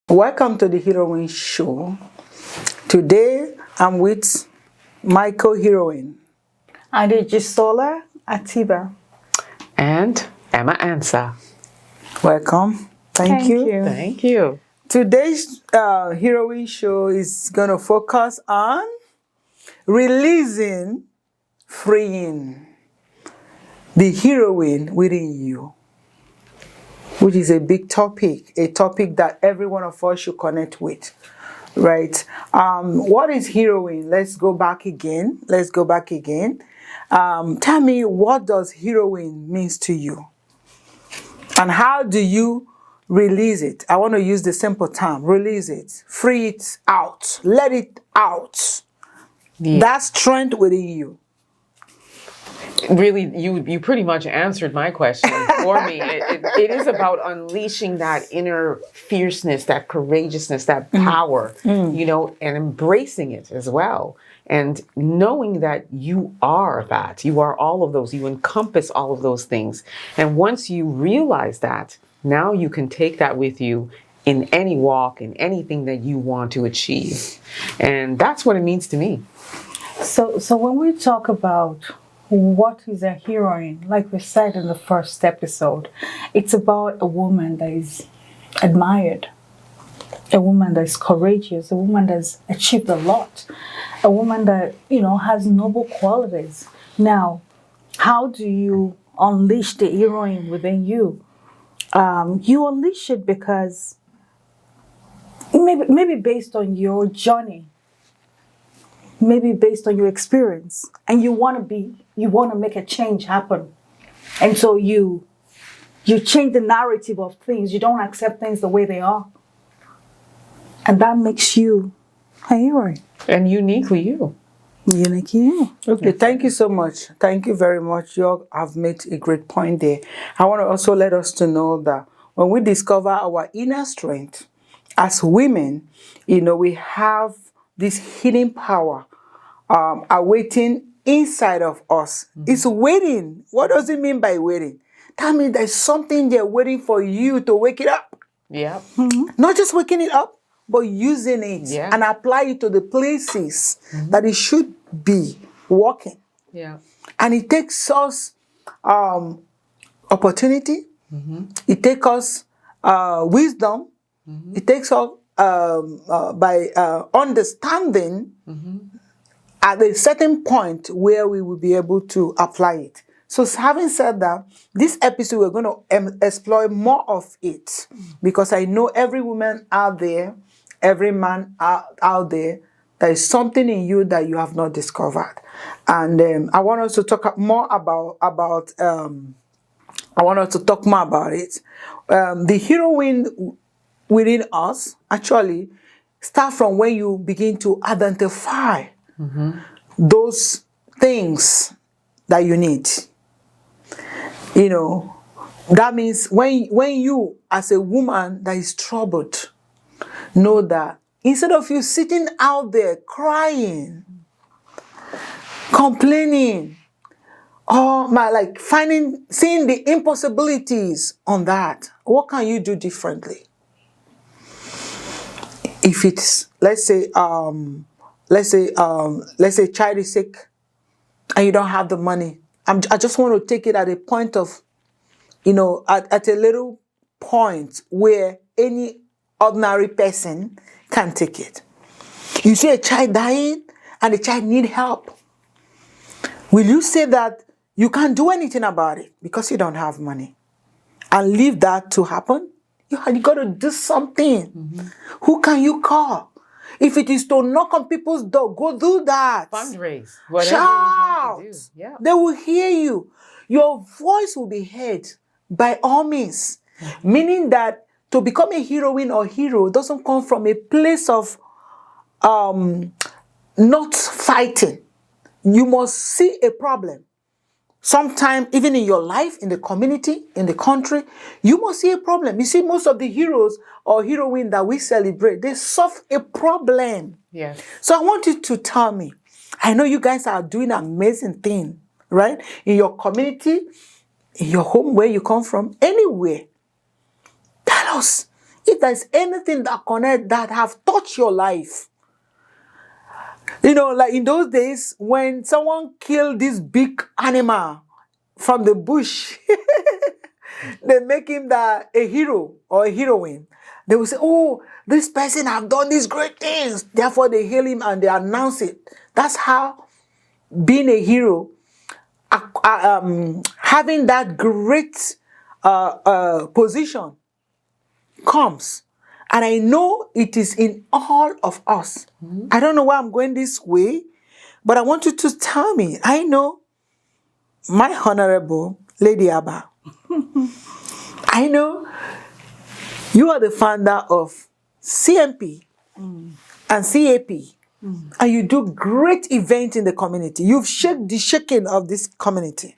Welcome to the Heroine Show. Today I'm with my co-heroine, Adejisola Atiba. And Emma Ansa. Welcome. Thank you. Thank you. Today's Heroine Show is going to focus on releasing, freeing the heroine within you, which is a big topic, a topic that every one of us should connect with, right? What is heroine? Let's go back again. Tell me, what does heroine means to you? And how do you release it? I want to use the simple term, release it, free it out, let it out. Yeah. That strength within you. Really, you pretty much answered my question for me. It is about unleashing that inner fierceness, that courageousness, that power, and embracing it as well. And knowing that you are that. You are all of those. You encompass all of those things. And once you realize that, now you can take that with you in any walk, in anything that you want to achieve. And that's what it means to me. So when we talk about what is a heroine, like we said in the first episode, it's about a woman that is admired, a woman that is courageous, a woman that's achieved a lot, a woman that, has noble qualities. Now, how do you unleash the heroine within you? You unleash it because maybe based on your journey, maybe based on your experience, and you want to make a change happen. And so you change the narrative of things. You don't accept things the way they are. And that makes you a hero. And uniquely you. Unique you. Okay, thank you so much. Thank you very much. You have made a great point there. I want to also let us to know that when we discover our inner strength as women, we have this hidden power awaiting inside of us. It's waiting. What does it mean by waiting? That means there's something there waiting for you to wake it up. Yeah. Not just waking it up, but using it and apply it to the places that it should be working. Yeah. And it takes us opportunity. It takes us wisdom. It takes us by understanding at a certain point where we will be able to apply it. So having said that, this episode we're going to explore more of it, because I know every woman out there, every man out there, there is something in you that you have not discovered. And I want us to talk more about it. The heroine within us actually start from when you begin to identify those things that you need. That means when you, as a woman that is troubled, know that instead of you sitting out there crying, complaining, or seeing the impossibilities on that, what can you do differently? If it's, let's say child is sick and you don't have the money. I just want to take it at a point of, at a little point where any ordinary person can take it. You see a child dying and the child need help. Will you say that you can't do anything about it because you don't have money? and leave that to happen, you got to do something. Who can you call? If it is to knock on people's door, go do that. Fundraise. Whatever Shout. you have to do. Yeah. They will hear you. Your voice will be heard by all means. Meaning that to become a heroine or hero doesn't come from a place of not fighting. You must see a problem. Sometime, even in your life, in the community, in the country, you must see a problem. You see, most of the heroes or heroines that we celebrate, they solve a problem. Yes. So I want you to tell me, I know you guys are doing amazing thing, right? In your community, in your home, where you come from, anywhere. Tell us if there's anything that have touched your life. You know, like in those days when someone killed this big animal from the bush, they make him a hero or a heroine. They will say, oh, this person have done these great things. Therefore, they hail him and they announce it. That's how being a hero, having that great position comes. And I know it is in all of us. I don't know why I'm going this way, but I want you to tell me. I know my Honorable Lady Abba. I know you are the founder of CMP and CAP. And you do great events in the community. You've shaped the shaking of this community.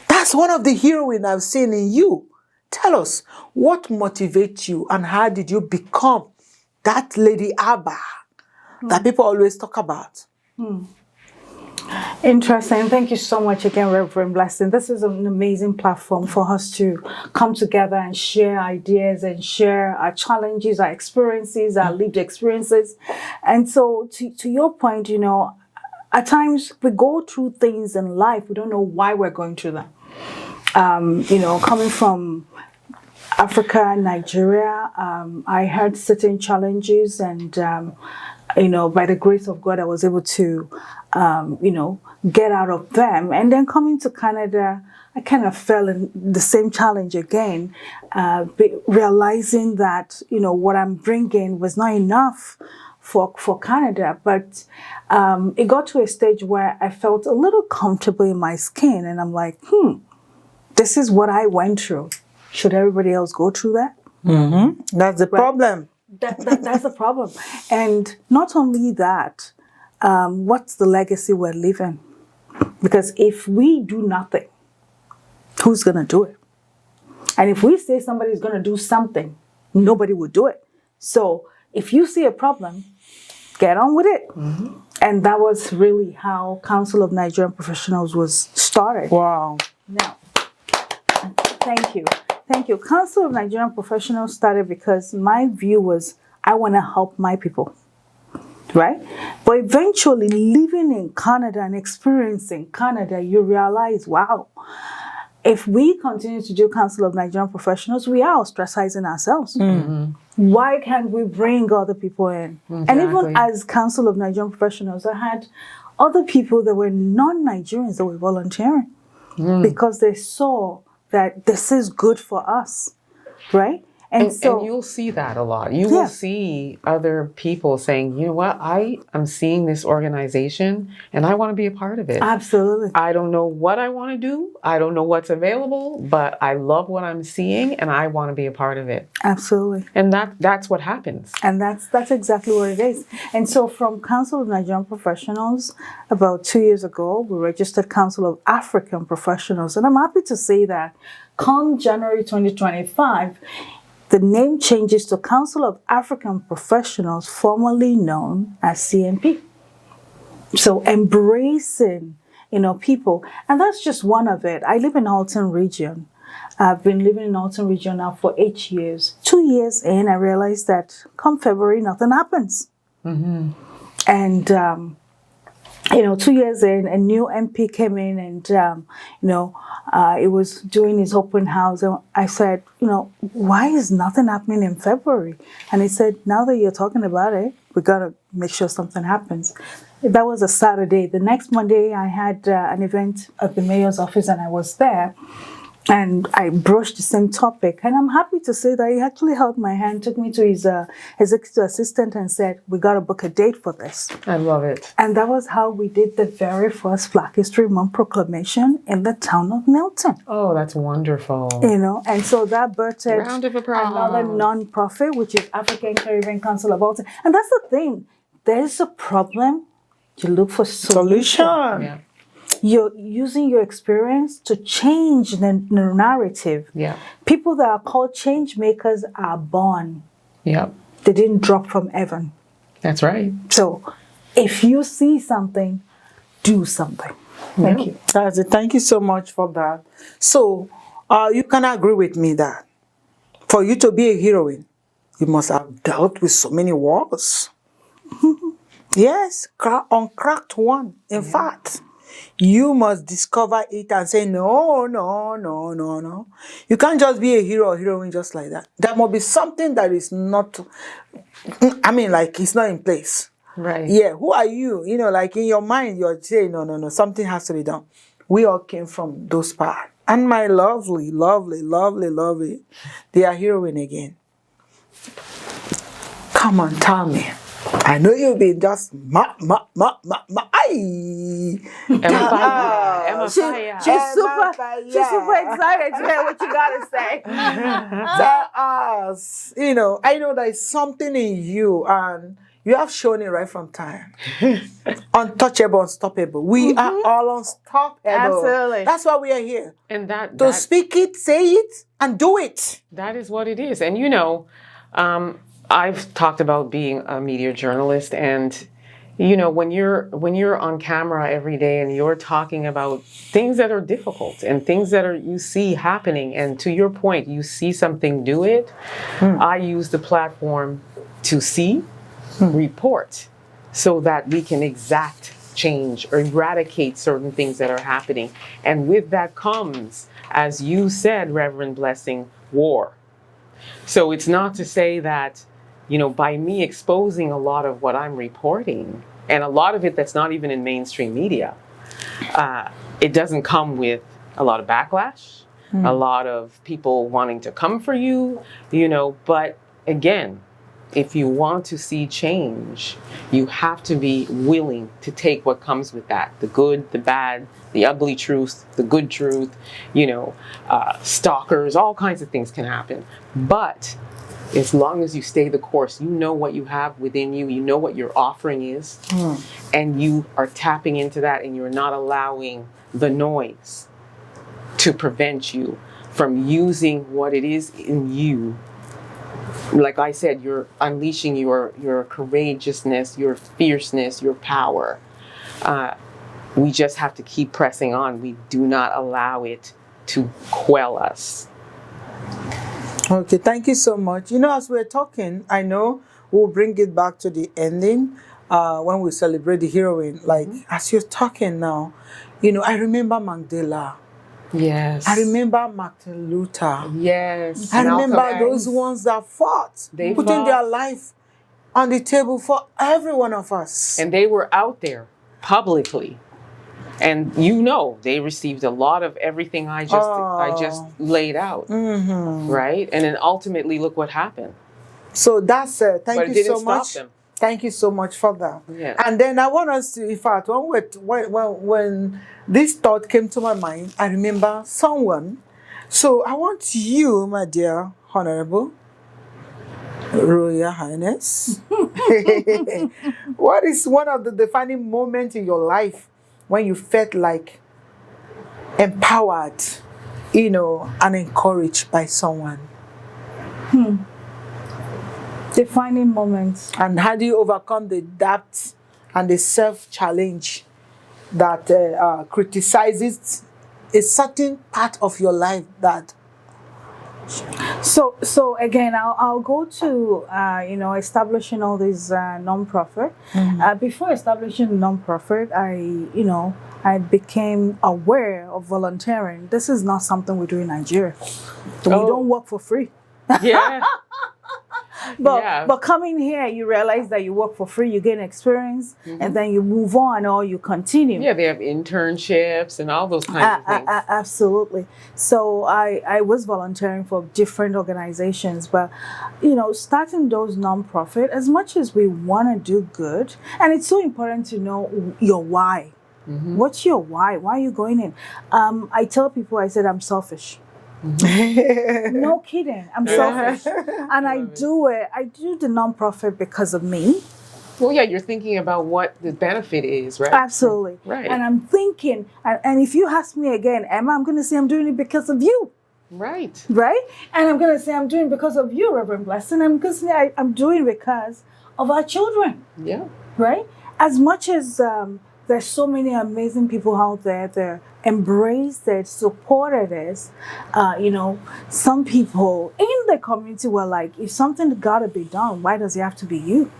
That's one of the heroines I've seen in you. Tell us, what motivates you and how did you become that Lady Abba that people always talk about? Interesting. Thank you so much again, Reverend Blessing. This is an amazing platform for us to come together and share ideas and share our challenges, our experiences, our lived experiences. And so to your point, you know, at times we go through things in life, we don't know why we're going through them. You know, coming from Africa, Nigeria, I had certain challenges and, you know, by the grace of God, I was able to, you know, get out of them. And then coming to Canada, I kind of fell in the same challenge again, realizing that, you know, what I'm bringing was not enough for Canada. But it got to a stage where I felt a little comfortable in my skin. And I'm like, this is what I went through. Should everybody else go through that? That's the problem. That's the problem. And not only that, what's the legacy we're leaving? Because if we do nothing, who's going to do it? And if we say somebody's going to do something, nobody will do it. So if you see a problem, get on with it. And that was really how Council of Nigerian Professionals was started. Wow. Now, thank you. Thank you. Council of Nigerian Professionals started because my view was I want to help my people, right? But eventually living in Canada and experiencing Canada, you realize, wow, if we continue to do Council of Nigerian Professionals, we are ostracizing ourselves. Why can't we bring other people in? Exactly. And even as Council of Nigerian Professionals, I had other people that were non-Nigerians that were volunteering because they saw that this is good for us, right? And you'll see that a lot. You will see other people saying, you know what, I am seeing this organization and I want to be a part of it. Absolutely. I don't know what I want to do. I don't know what's available, but I love what I'm seeing and I want to be a part of it. Absolutely. And that's what happens. And that's exactly what it is. And so from Council of Nigerian Professionals, about 2 years ago, we registered Council of African Professionals. And I'm happy to say that come January 2025, the name changes to Council of African Professionals, formerly known as CMP. So embracing, you know, people. And that's just one of it. I live in Halton region. I've been living in Halton region now for 8 years. 2 years in, I realized that come February, nothing happens. And, you know, 2 years in, a new MP came in and, you know, it was doing his open house. And I said, you know, why is nothing happening in February? And he said, now that you're talking about it, we got to make sure something happens. That was a Saturday. The next Monday, I had an event at the mayor's office and I was there. and I broached the same topic. And I'm happy to say that he actually held my hand, took me to his executive assistant and said, we got to book a date for this. I love it. And that was how we did the very first Black History Month proclamation in the town of Milton. Oh, that's wonderful. You know, and so that birthed Round of applause. another non-profit, which is African Caribbean Council of Baltimore. And that's the thing. There's a problem, you look for solution. Yeah. You're using your experience to change the narrative. Yeah. People that are called change makers are born. Yeah. They didn't drop from heaven. That's right. So if you see something, do something. Thank you. That's it. Thank you so much for that. So you can agree with me that for you to be a heroine, you must have dealt with so many wars. Yes, uncracked one. In fact, you must discover it and say, no, no, no, no, no. You can't just be a hero or heroine just like that. There must be something that is not, I mean, like it's not in place. Right. Yeah, who are you? You know, like in your mind, you're saying, no, no, no, something has to be done. We all came from those parts. And my lovely, lovely, lovely, lovely, they are heroine again. Come on, tell me. I know you'll be just aye. Emma She's Fire. super excited to hear what you gotta say. Tell us. You know, I know there is something in you, and you have shown it right from time. Untouchable, unstoppable. We are all unstoppable. Absolutely. That's why we are here. And To speak it, say it, and do it. that is what it is. And you know, I've talked about being a media journalist, and you know, when you're on camera every day and you're talking about things that are difficult and things that you see happening, and to your point, you see something, do it. I use the platform to see, report, so that we can exact change or eradicate certain things that are happening. And with that comes, as you said, Reverend Blessing, war. So it's not to say that, you know, by me exposing a lot of what I'm reporting, and a lot of it that's not even in mainstream media, it doesn't come with a lot of backlash, a lot of people wanting to come for you, you know. But again, if you want to see change, you have to be willing to take what comes with that, the good, the bad, the ugly truth, the good truth, you know, stalkers, all kinds of things can happen. But as long as you stay the course, you know what you have within you, you know what your offering is, and you are tapping into that, and you're not allowing the noise to prevent you from using what it is in you. Like I said, you're unleashing your courageousness, your fierceness, your power. We just have to keep pressing on. We do not allow it to quell us. Okay, thank you so much. You know, as we're talking, I know we'll bring it back to the ending when we celebrate the heroine. Like, as you're talking now, you know, I remember Mandela. Yes. I remember Martin Luther. Yes. I Malcolm remember X. those ones that fought, They putting fought. their life on the table for every one of us. And they were out there publicly. And you know, they received a lot of everything I just laid out, right? And then ultimately, look what happened. So that's But thank it you didn't so stop much. them. Thank you so much for that. Yeah. And then I want us to, in fact, when this thought came to my mind, I remember someone. So I want you, my dear Honorable Royal Highness, what is one of the defining moments in your life when you felt like empowered, you know, and encouraged by someone? Defining moments. And how do you overcome the doubt and the self-challenge that criticizes a certain part of your life that... So again, I'll go to you know, establishing all these non-profit. Before establishing non-profit, I became aware of volunteering. This is not something we do in Nigeria. We don't work for free. Yeah. But coming here, you realize that you work for free, you gain experience, and then you move on or you continue. Yeah, they have internships and all those kinds of things. Absolutely. So I was volunteering for different organizations, but starting those nonprofit, as much as we want to do good, and it's so important to know your why. What's your why? Why are you going in? I tell people, I said, I'm selfish. No kidding. I'm selfish. And I do the nonprofit because of me. Well, yeah, you're thinking about what the benefit is, right? Absolutely. Right. And I'm thinking, and if you ask me again, Emma, I'm going to say I'm doing it because of you. Right. Right? And I'm going to say I'm doing it because of you, Reverend Blessing. I'm going to say I'm doing it because of our children. Yeah. Right? As much as there's so many amazing people out there that embraced it, supported us, some people in the community were like, if something got to be done, why does it have to be you?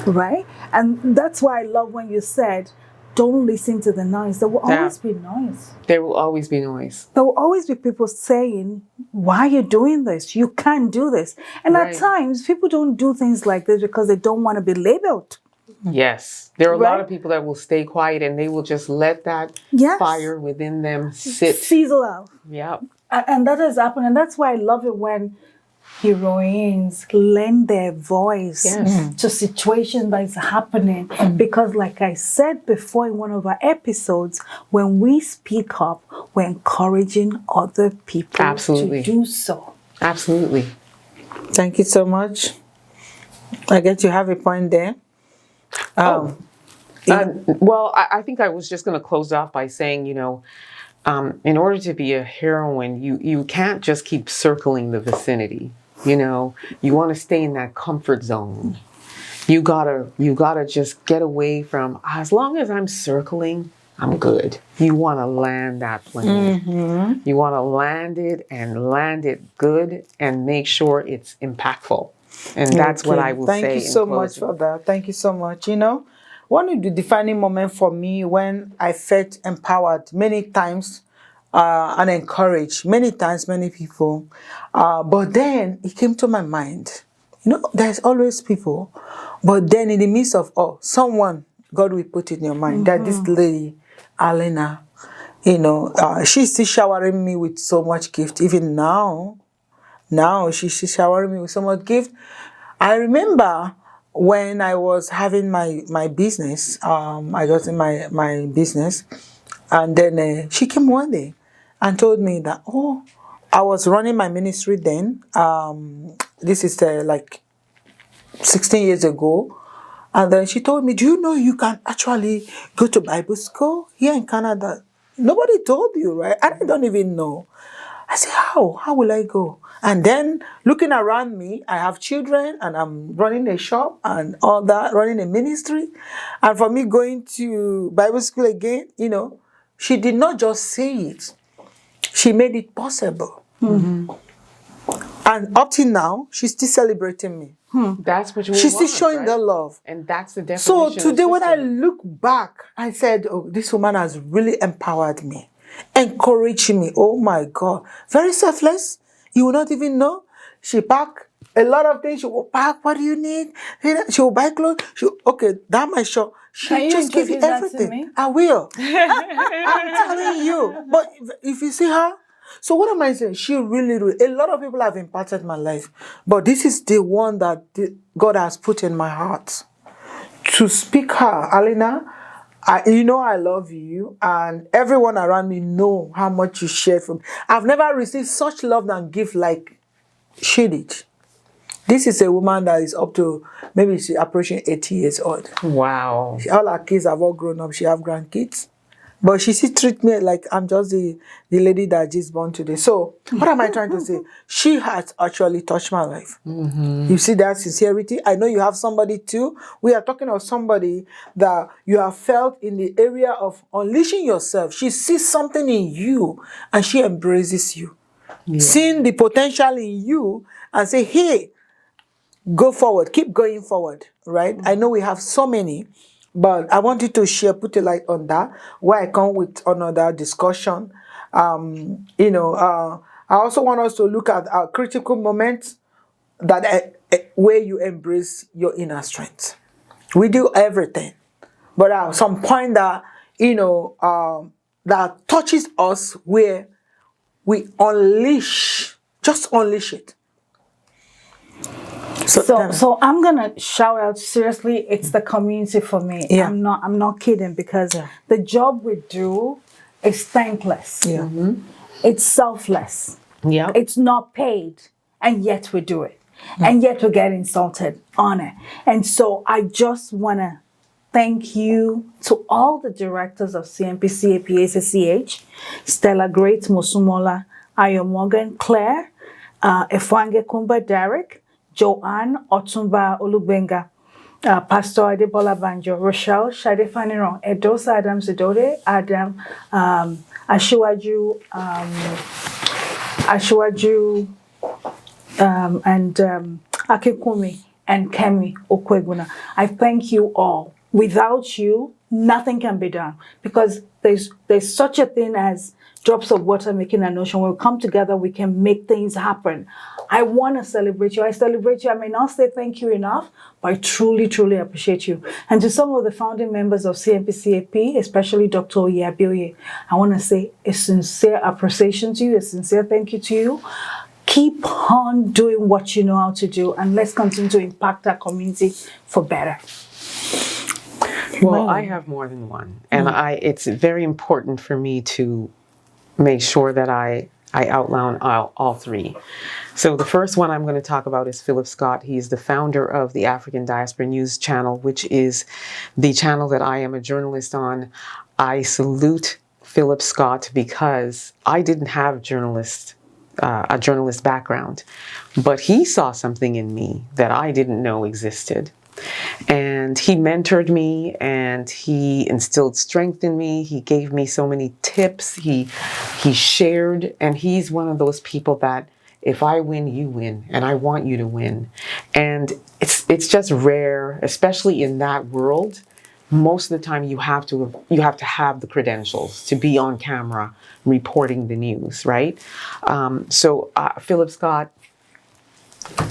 Right? And that's why I love when you said, don't listen to the noise. There will always be noise. There will always be noise. There will always be people saying, why are you doing this? You can't do this. And at times, people don't do things like this because they don't want to be labeled. Yes. There are a lot of people that will stay quiet and they will just let that fire within them sizzle out. Yeah. And that has happened. And that's why I love it when heroines lend their voice to situations that is happening. Because like I said before in one of our episodes, when we speak up, we're encouraging other people to do so. Absolutely. Thank you so much. I guess you have a point there. Well, I think I was just going to close off by saying, in order to be a heroine, you can't just keep circling the vicinity. You want to stay in that comfort zone. You gotta just get away from, as long as I'm circling, I'm good. You want to land that plane. You want to land it and land it good and make sure it's impactful. And that's what I will say. Thank you so much for that. Thank you so much. One of the defining moments for me when I felt empowered many times and encouraged many times, many people. But then it came to my mind, there's always people. But then in the midst of someone, God will put in your mind that this lady, Alena, she's still showering me with so much gift. Even now she's showering me with so much gift. I remember when I was having my business, I got in my business, and then she came one day and told me that, I was running my ministry then. This is like 16 years ago. And then she told me, do you know you can actually go to Bible school here in Canada? Nobody told you, right? I don't even know. I said, how? How will I go? And then looking around me, I have children and I'm running a shop and all that, running a ministry. And for me going to Bible school again, she did not just say it. She made it possible. And up till now, she's still celebrating me. That's what you She's want, still showing the love. And that's the definition. So today when I look back, I said, this woman has really empowered me, encouraged me. Oh my God. Very selfless. You will not even know. She pack a lot of things. She will pack, what do you need? She will buy clothes. Okay, that's my shop. She just give you everything. I will. I'm telling you. But if you see her, so what am I saying? She really, a lot of people have impacted my life. But this is the one that God has put in my heart. To speak her, Alena, I love you. And everyone around me know how much you shared from me. I've never received such love and gift like she did. This is a woman that is up to, maybe she's approaching 80 years old. Wow. All her kids have all grown up. She have grandkids. But she still treats me like I'm just the lady that just born today. So what am I trying to say? She has actually touched my life. You see that sincerity? I know you have somebody too. We are talking of somebody that you have felt in the area of unleashing yourself. She sees something in you and she embraces you. Seeing the potential in you and say, hey, go forward, keep going forward, right? I know we have so many. But I want you to share, put a light on that, where I come with another discussion. I also want us to look at our critical moments that where you embrace your inner strength. We do everything, but at some point that that touches us where we just unleash it. So I'm gonna shout out, seriously, it's the community for me. Yeah. I'm not kidding, because the job we do is thankless. Yeah. It's selfless. Yeah. It's not paid, and yet we do it. And yet we get insulted on it. And so I just wanna thank you to all the directors of CMPC, APACCH, Stella Great, Mosumola, Ayo Morgan, Claire, Efwange Kumba, Derek, Joanne, Otumba Olubenga, Pastor Adebola Banjo, Rochelle, Shade Faniron, Edosa Adams Idode, Adam, Ashiwaju, and Akekumi and Kemi Okweguna. I thank you all. Without you, nothing can be done, because there's such a thing as drops of water making an ocean. When we come together, we can make things happen. I want to celebrate you. I celebrate you. I may not say thank you enough, but I truly, truly appreciate you. And to some of the founding members of CMPCAP, especially Dr. Oyabioye, I want to say a sincere appreciation to you, a sincere thank you to you. Keep on doing what you know how to do, and let's continue to impact our community for better. Well, I have more than one, and it's very important for me to make sure that I outline all three. So the first one I'm going to talk about is Philip Scott. He's the founder of the African Diaspora News Channel, which is the channel that I am a journalist on. I salute Philip Scott because I didn't have a journalist background, but he saw something in me that I didn't know existed. And he mentored me, and he instilled strength in me. He gave me so many tips. He shared, and he's one of those people that if I win, you win, and I want you to win. And it's just rare, especially in that world. Most of the time you have to have the credentials to be on camera reporting the news, right? So Philip Scott,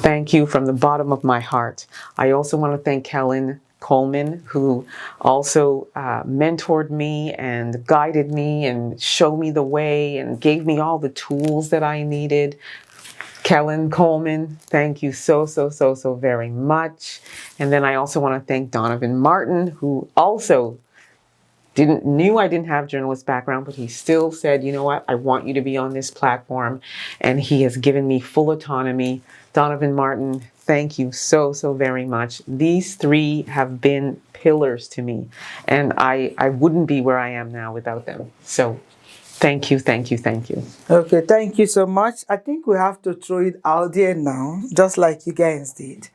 thank you from the bottom of my heart. I also want to thank Kellen Coleman, who also mentored me and guided me and showed me the way and gave me all the tools that I needed. Kellen Coleman, thank you so very much. And then I also want to thank Donovan Martin, who also knew I didn't have journalist background, but he still said, you know what, I want you to be on this platform. And he has given me full autonomy. Donovan Martin, thank you so very much. These three have been pillars to me, and I wouldn't be where I am now without them. So thank you. Okay, thank you so much. I think we have to throw it out there now, just like you guys did.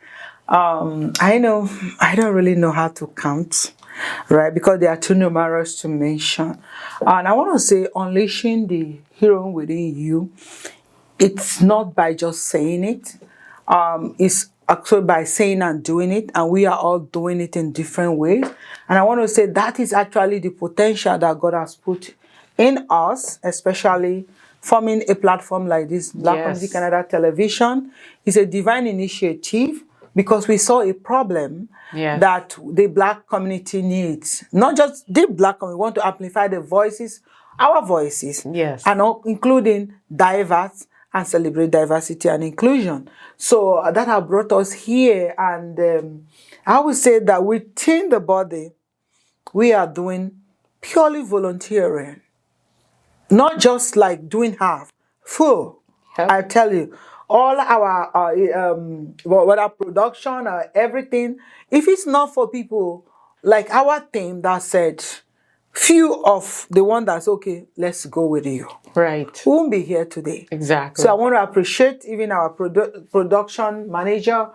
I know I don't really know how to count, right? Because they are too numerous to mention. And I want to say, unleashing the hero within you, it's not by just saying it. It's actually by saying and doing it, and we are all doing it in different ways. And I want to say that is actually the potential that God has put in us, especially forming a platform like this, Black Community Canada Television. Is a divine initiative because we saw a problem that the Black community needs. Not just the Black community, we want to amplify the voices, our voices, and including diverse and celebrate diversity and inclusion. So that has brought us here, and I would say that within the body, we are doing purely volunteering, not just like doing half, full. I tell you, all our whether production or everything, if it's not for people like our team that said, few of the one that's okay, let's go with you. Right. We won't be here today. Exactly. So I want to appreciate even our production manager,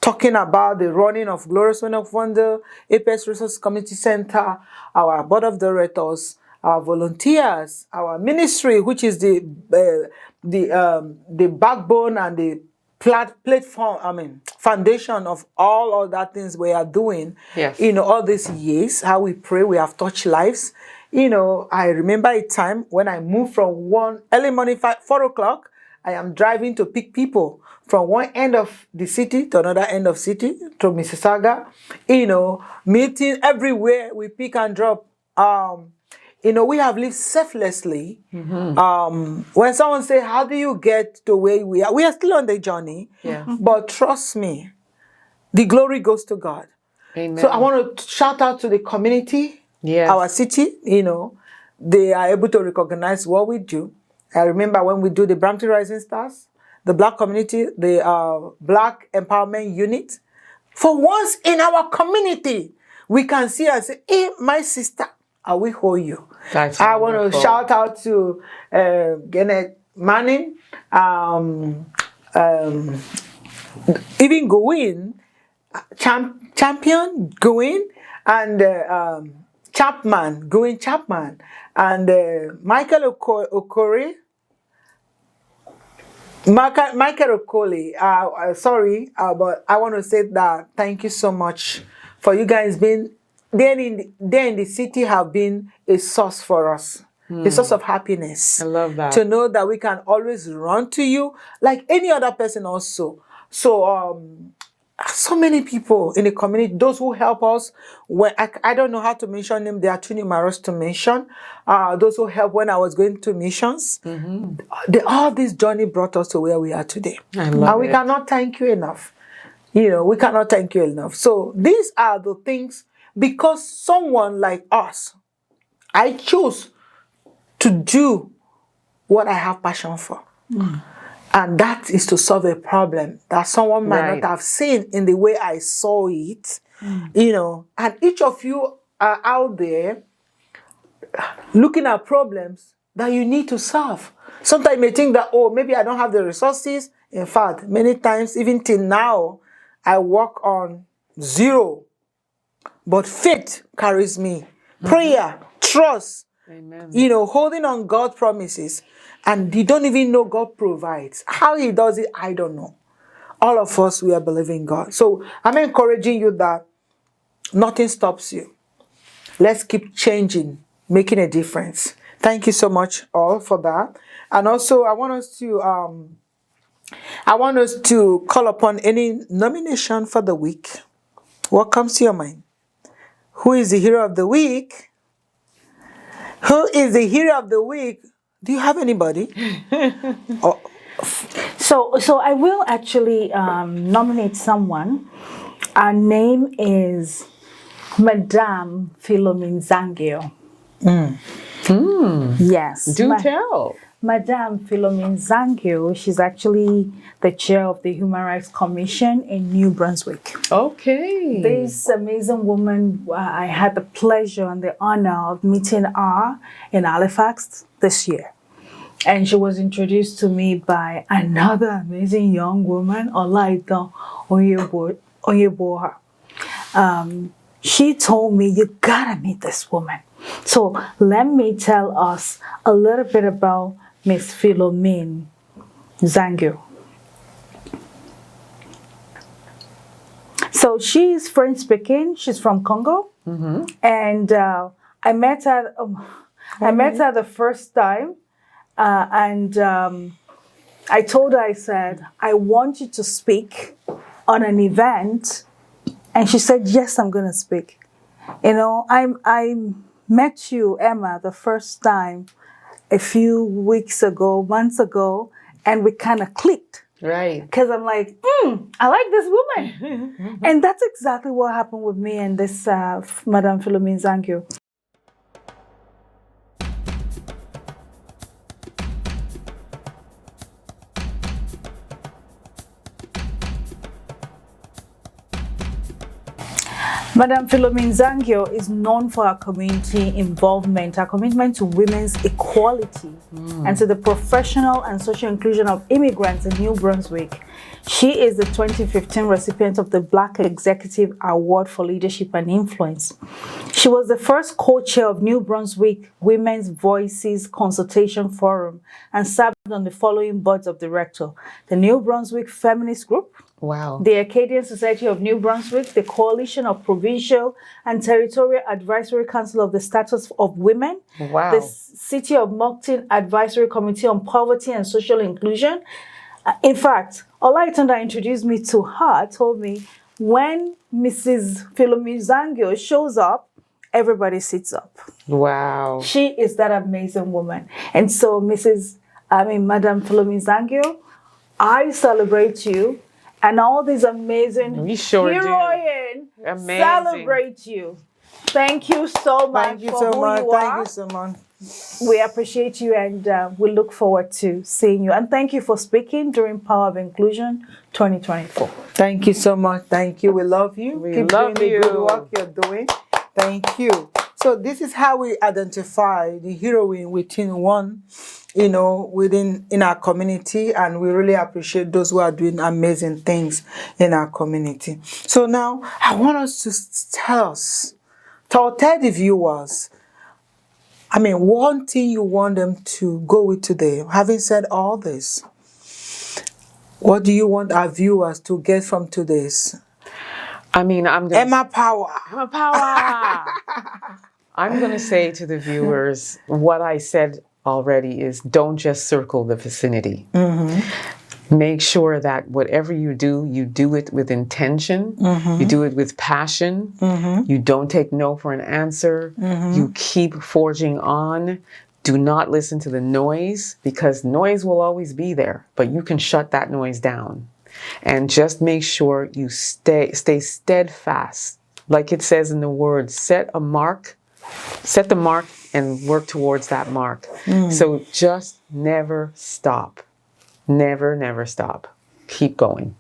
talking about the running of Glorious Women of Wonder, Apex Resource Community Center, our board of directors, our volunteers, our ministry, which is the backbone and the platform, foundation of all other things we are doing. All these years, how we pray, we have touched lives. I remember a time when I moved from one early morning, 4 o'clock, I am driving to pick people from one end of the city to another end of city, to Mississauga, meeting everywhere, we pick and drop. We have lived selflessly. When someone say, how do you get to where we are? We are still on the journey. Yeah. But trust me, the glory goes to God. Amen. So I want to shout out to the community, Yes. our city, they are able to recognize what we do. I remember when we do the Brampton Rising Stars, the Black community, the Black Empowerment Unit. For once in our community, we can see and say, hey, my sister, I will hold you. That's I want wonderful. to shout out to Gennett Manning, even Gowin, Champion Gowin, and Gowin Chapman, and Michael Okori. Michael Okoli, sorry, but I want to say that thank you so much for you guys being there in the city, have been a source for us, a source of happiness. I love that. To know that we can always run to you like any other person also. So many people in the community, those who help us, when I don't know how to mention them, they are too numerous to mention. Those who help when I was going to missions, all this journey brought us to where we are today. I love we it. cannot thank you enough. We cannot thank you enough. So these are the things, because someone like us, I choose to do what I have passion for. And that is to solve a problem that someone might Right. not have seen in the way I saw it. And each of you are out there looking at problems that you need to solve. Sometimes you may think that, oh, maybe I don't have the resources. In fact, many times, even till now, I work on zero. But faith carries me. Prayer, trust, Amen. holding on God's promises. And you don't even know God provides. How he does it, I don't know. All of us, we are believing God. So I'm encouraging you that nothing stops you. Let's keep changing, making a difference. Thank you so much all for that. And also I want us to call upon any nomination for the week. What comes to your mind? Who is the hero of the week? Who is the hero of the week? Do you have anybody? So I will actually nominate someone. Her name is Madame Philomene Zangio. Yes. Do tell. Madame Philomene Zangio, she's actually the chair of the Human Rights Commission in New Brunswick. Okay. This amazing woman, I had the pleasure and the honor of meeting her in Halifax this year. And she was introduced to me by another amazing young woman, Olaito Oyeboha. She told me, you gotta meet this woman. So let me tell us a little bit about Miss Philomene Zangio. So she's French speaking. She's from Congo, and I met her. I met her the first time, and I told her, I said, I want you to speak on an event, and she said, yes, I'm going to speak. I met you, Emma, the first time a few months ago, and we kind of clicked. Right. Because I'm like, I like this woman. And that's exactly what happened with me and this Madame Philomene Zangio. Madame Philomene Zangio is known for her community involvement, her commitment to women's equality, and to the professional and social inclusion of immigrants in New Brunswick. She is the 2015 recipient of the Black Executive Award for Leadership and Influence. She was the first co-chair of New Brunswick Women's Voices Consultation Forum and served on the following boards of directors: the New Brunswick Feminist Group, Wow. the Acadian Society of New Brunswick, the Coalition of Provincial and Territorial Advisory Council of the Status of Women, Wow. the City of Moncton Advisory Committee on Poverty and Social Inclusion. In fact, Olaitunda introduced me to her, told me when Mrs. Philomizangio shows up, everybody sits up. Wow. She is that amazing woman. And so, Madam Philomizangio, I celebrate you, and all these amazing We sure do. heroine Amazing. celebrate you. Thank you so much Thank you for so who much. you Thank are. you so much. We appreciate you, and we look forward to seeing you. And thank you for speaking during Power of Inclusion 2024. Thank you so much. Thank you. We love you. We Keep love doing the good you. work you're doing. Thank you. So this is how we identify the heroine within one, in our community, and we really appreciate those who are doing amazing things in our community. So now I want us to tell the viewers, one thing you want them to go with today. Having said all this, what do you want our viewers to get from today's? I'm gonna Emma Power. Emma Power. I'm gonna say to the viewers what I said already is don't just circle the vicinity. Make sure that whatever you do it with intention. You do it with passion. You don't take no for an answer. You keep forging on. Do not listen to the noise, because noise will always be there, but you can shut that noise down. And just make sure you stay steadfast. Like it says in the word, set the mark and work towards that mark. So just never stop. Never stop. Keep going.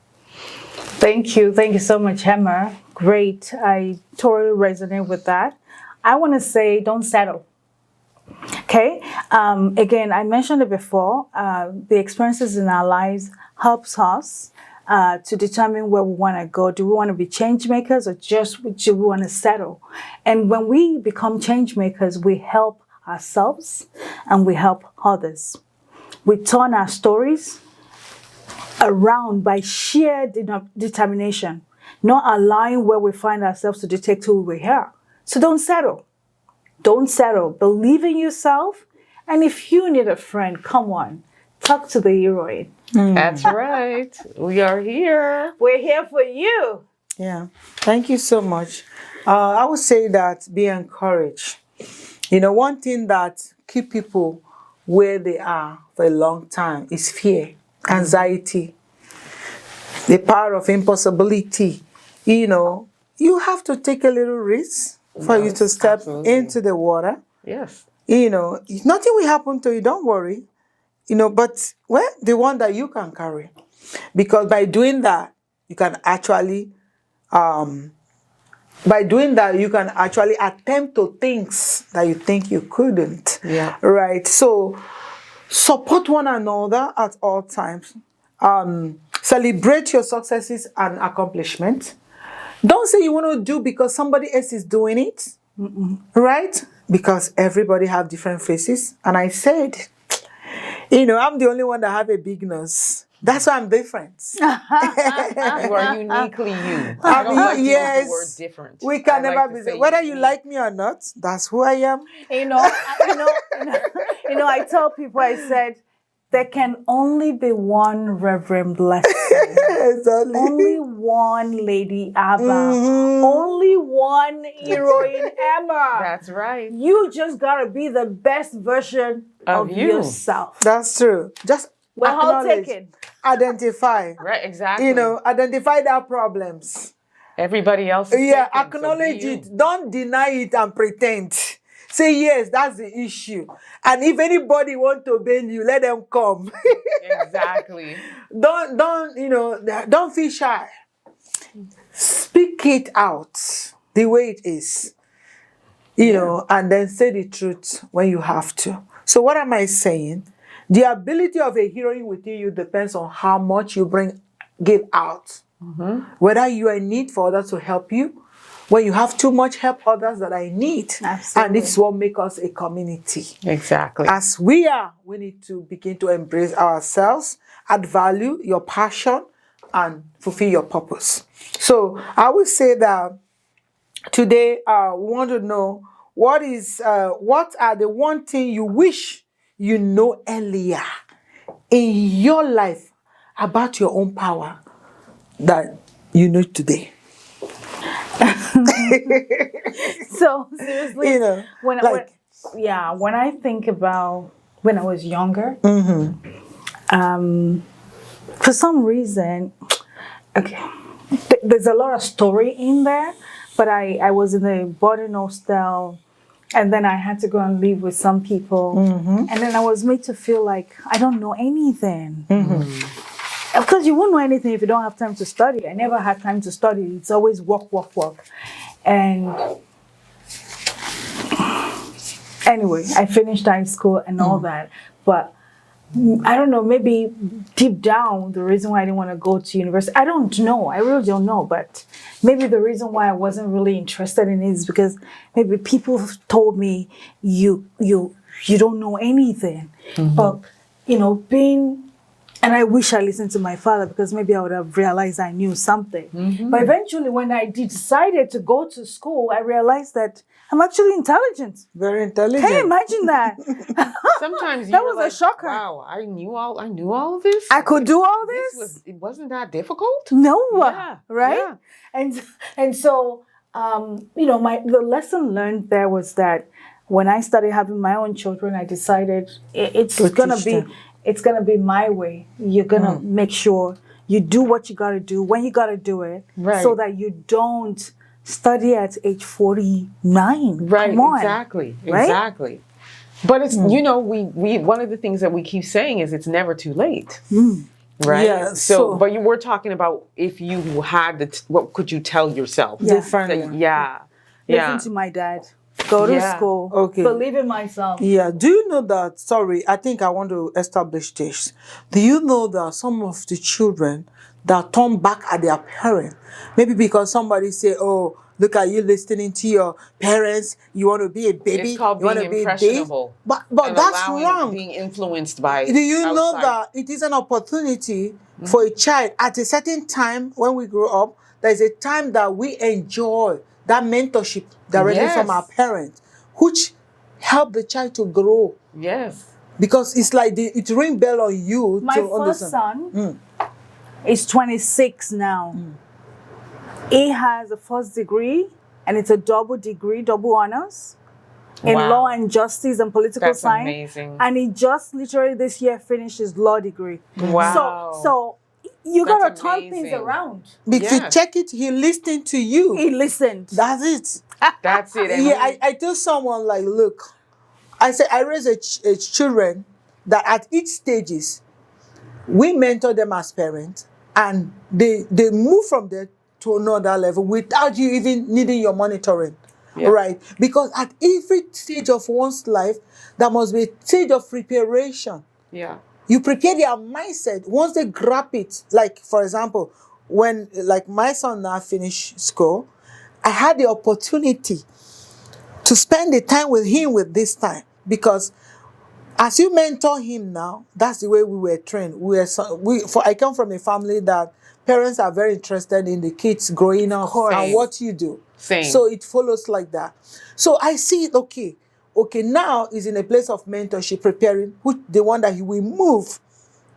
Thank you. Thank you so much, Emma. Great. I totally resonate with that. I want to say don't settle. Okay. Again, I mentioned it before. The experiences in our lives helps us to determine where we want to go. Do we want to be change makers, or just do we want to settle? And when we become change makers, we help ourselves and we help others. We turn our stories around by sheer determination, not allowing where we find ourselves to dictate who we are. So don't settle. Don't settle. Believe in yourself. And if you need a friend, come on, talk to the heroine. That's right. We are here. We're here for you. Yeah. Thank you so much. I would say that be encouraged. One thing that keep people where they are for a long time is fear, anxiety, the power of impossibility. You have to take a little risk for you to step into the water. Yes. Nothing will happen to you, don't worry. But the one that you can carry. Because by doing that, you can actually attempt to things that you think you couldn't. Yeah. Right. So support one another at all times. Celebrate your successes and accomplishments. Don't say you want to do because somebody else is doing it. Right? Because everybody have different faces. And I said, I'm the only one that have a big nose. That's why I'm different. You are uniquely you. I don't like to use the word different. We can I never like be. to say Whether you unique. like me or not, that's who I am. I tell people, I said, there can only be one Reverend Blessing. Exactly. Only one Lady Abba. Only one Heroine Emma. That's right. You just gotta be the best version of you. yourself. That's true. Just We're all acknowledge, taken. identify. Right, exactly. Identify their problems. Everybody else is Yeah, taken, acknowledge so be it. Don't deny it and pretend. Say yes, that's the issue. And if anybody want to bend you, let them come. Exactly. Don't feel shy. Speak it out the way it is. And then say the truth when you have to. So what am I saying? The ability of a heroine within you depends on how much you give out. Whether you are in need for others to help you. When you have too much, help others that are in need. Absolutely. And this is what makes us a community. Exactly. As we need to begin to embrace ourselves, add value, your passion, and fulfill your purpose. So I would say that today we want to know what are the one thing you wish you know earlier in your life about your own power that you know today. So seriously, You know, when I think about when I was younger, for some reason, okay, there's a lot of story in there, but I was in a boarding hostel, and then I had to go and live with some people, and then I was made to feel like I don't know anything. Of course, you won't know anything if you don't have time to study. I never had time to study. It's always work, work, work. And anyway, I finished high school and all that. But I don't know, maybe deep down, the reason why I didn't want to go to university, I don't know. I really don't know. But maybe the reason why I wasn't really interested in it is because maybe people told me, you don't know anything. But, and I wish I listened to my father because maybe I would have realized I knew something. But eventually, when I decided to go to school, I realized that I'm actually intelligent. Very intelligent. Can you imagine that? Sometimes that was a shocker. Wow, I knew all this. I could do all this. It wasn't that difficult. No, Yeah, right? Yeah. And so the lesson learned there was that when I started having my own children, I decided it's gonna be my way. You're gonna make sure you do what you gotta do when you gotta do it, so that you don't study at age 49. Right. Come on. Exactly. Right? Exactly. But it's we one of the things that we keep saying is it's never too late. Right. Yeah. So but you were talking about if you had what could you tell yourself? Differently. Listen to my dad. Go to school. Okay. Believe in myself. Yeah. Do you know that? Sorry, I think I want to establish this. Do you know that some of the children that turn back at their parents, maybe because somebody say, "Oh, look at you listening to your parents. You want to be a baby. It's called you want being to be impressionable. But and that's wrong. Being influenced by. Do you know outside. that it is an opportunity for a child at a certain time when we grow up? There is a time that we enjoy that mentorship directly from our parents, which help the child to grow. Yes. Because it's like it ring bell on you. My to first understand. son is 26 now. He has a first degree, and it's a double degree, double honors in law and justice and political science. Amazing. And he just literally this year finished his law degree. Wow. So you gotta turn amazing. things around. If you check it, he listened to you. He listened. That's it. That's it. And I tell someone like, look, I say I raise a children that at each stages, we mentor them as parents, and they move from there to another level without you even needing your monitoring. Right? Because at every stage of one's life, there must be a stage of preparation. Yeah. You prepare their mindset. Once they grab it, like for example, when like my son now finished school, I had the opportunity to spend the time with him with this time, because as you mentor him now, that's the way we were trained. I come from a family that parents are very interested in the kids growing up and what you do. Same. So it follows like that. So I see it, okay, now he's in a place of mentorship, preparing the one that he will move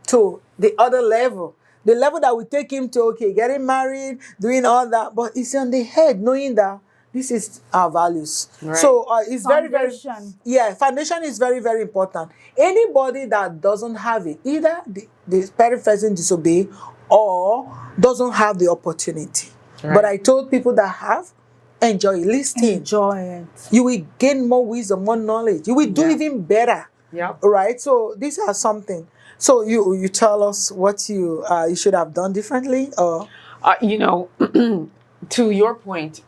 to the other level. The level that will take him to, getting married, doing all that. But it's on the head, knowing that this is our values. Right. So it's Foundation. Foundation is very, very important. Anybody that doesn't have it, either the parent person disobey or doesn't have the opportunity. Right. But I told people that have, enjoy listening. Enjoy it. You will gain more wisdom, more knowledge. You will do even better. Yeah. Right? So these are something. So you tell us what you should have done differently, or to your point,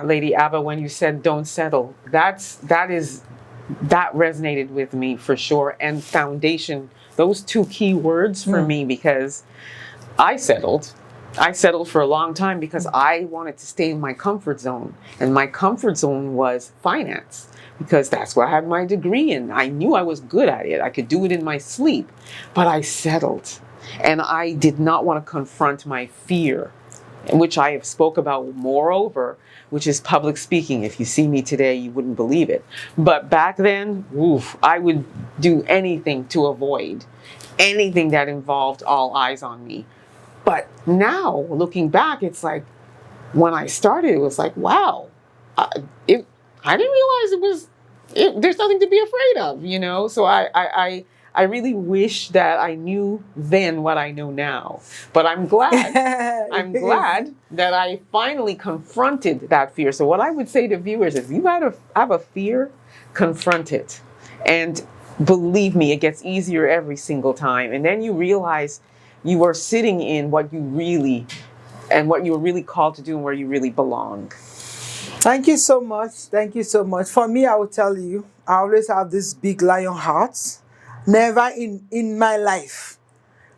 Lady Abba, when you said don't settle, that resonated with me for sure. And foundation, those two key words for me, because I settled I settled for a long time because I wanted to stay in my comfort zone. And my comfort zone was finance, because that's where I had my degree in. I knew I was good at it. I could do it in my sleep. But I settled. And I did not want to confront my fear, which I have spoke about moreover, which is public speaking. If you see me today, you wouldn't believe it. But back then, oof, I would do anything to avoid anything that involved all eyes on me. But now, looking back, it's like, when I started, it was like, wow, I didn't realize there's nothing to be afraid of, you know? So I really wish that I knew then what I know now. But I'm glad, that I finally confronted that fear. So what I would say to viewers is, you gotta have a fear, confront it. And believe me, it gets easier every single time. And then you realize you are sitting in what you really called to do and where you really belong. Thank you so much. Thank you so much. For me, I will tell you, I always have this big lion heart. Never in my life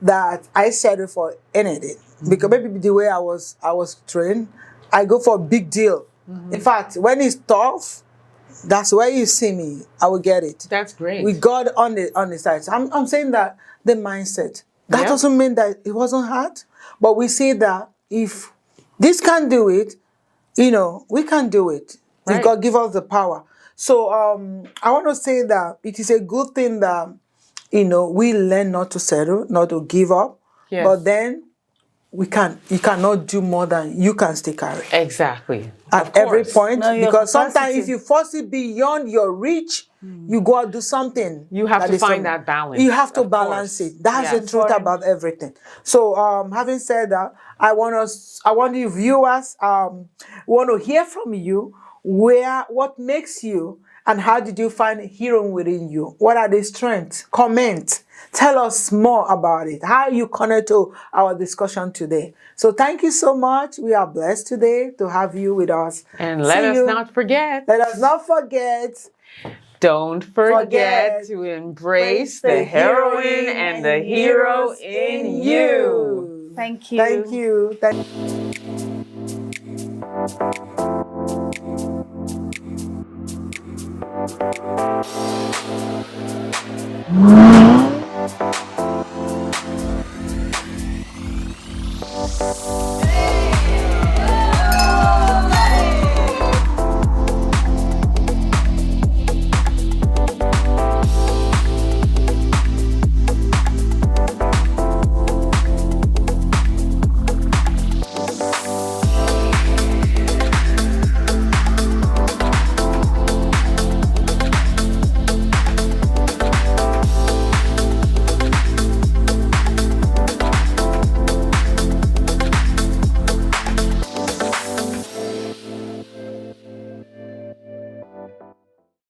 that I settle for anything. Because maybe the way I was trained, I go for a big deal. In fact, when it's tough, that's where you see me. I will get it. That's great. With God on the side. So I'm saying that the mindset. That doesn't mean that it wasn't hard, but we see that if this can do it, you know, we can do it. Right. If God give us the power. So I want to say that it is a good thing that, you know, we learn not to settle, not to give up. Yes. But then you cannot do more than you can still carry. Exactly. At every point, No, because sometimes if you force it beyond your reach, you go and do something. You have to find that balance. You have to of balance course. it. That's the Yes. truth about everything. So, having said that, I want you viewers, want to hear from you what makes you and how did you find Heroine Within You? What are the strengths? Comment. Tell us more about it. How you connect to our discussion today. So thank you so much. We are blessed today to have you with us. And let us not forget. Let us not forget. Don't forget to embrace the heroine and the hero in you. Thank you. Thank you. Thank you.